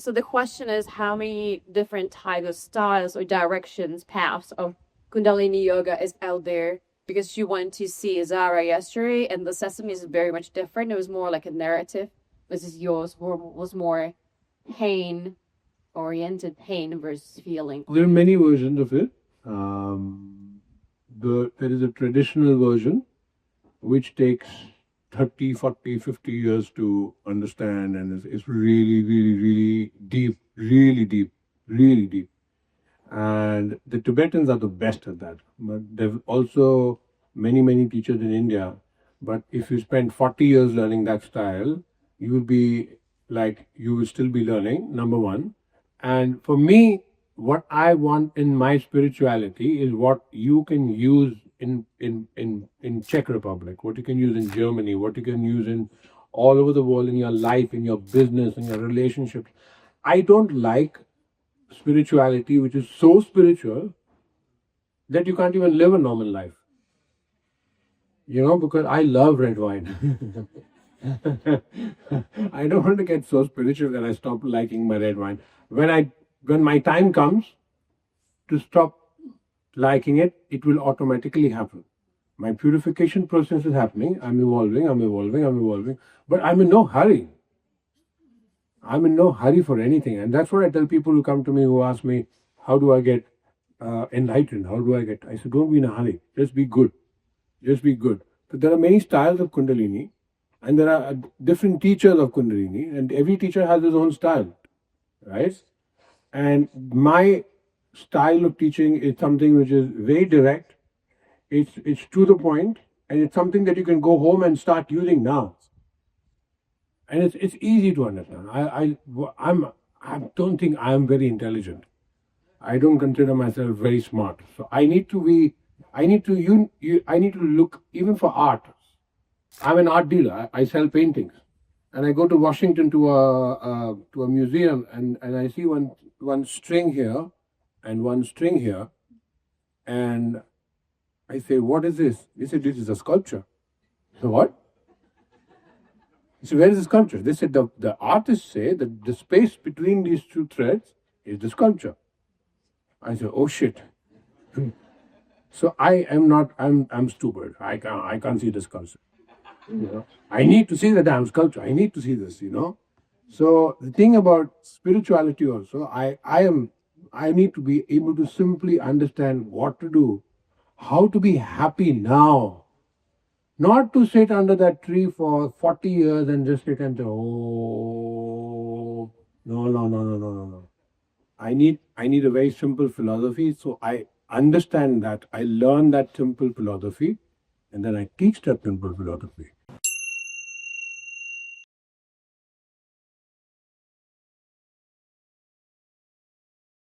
So the question is, how many different types of styles or directions, paths of Kundalini Yoga is out there? Because you went to see Zara yesterday, and the Sesame is very much different. It was more like a narrative. This is yours, was more pain oriented, pain versus feeling. There are many versions of it. There is a traditional version which takes 30, 40, 50 years to understand, and it's really, really, really deep, really deep, really deep. And the Tibetans are the best at that. But there are also many, many teachers in India. But if you spend 40 years learning that style, you will be like, you will still be learning, number one. And for me, what I want in my spirituality is what you can use in Czech Republic, what you can use in Germany, what you can use in all over the world in your life, in your business, in your relationships. I don't like spirituality which is so spiritual that you can't even live a normal life. You know, because I love red wine. I don't want to get so spiritual that I stop liking my red wine. When my time comes to stop liking it, it will automatically happen. My purification process is happening. I'm evolving, but I'm in no hurry. I'm in no hurry for anything. And that's what I tell people who come to me who ask me, how do I get enlightened? How do I get? I said, don't be in a hurry. Just be good. Just be good. But there are many styles of Kundalini, and there are different teachers of Kundalini, and every teacher has his own style, right? And my style of teaching is something which is very direct. It's to the point, and it's something that you can go home and start using now. And it's easy to understand. I don't think I am very intelligent. I don't consider myself very smart. So I need to be. I need to I need to look even for art. I'm an art dealer. I sell paintings, and I go to Washington to a museum, and I see one string here, and one string here, and I say, "What is this?" They said, "This is a sculpture." So what? So where is the sculpture? They said the artists say that the space between these two threads is the sculpture. I said, "Oh shit." So I am not. I'm stupid. I can't see the sculpture. You know, I need to see the damn sculpture. I need to see this. You know. So the thing about spirituality also, I need to be able to simply understand what to do, how to be happy now, not to sit under that tree for 40 years and just sit and say, oh, no, no, no, no, no, no, no. I need a very simple philosophy. So I understand that. I learn that simple philosophy, and then I teach that simple philosophy.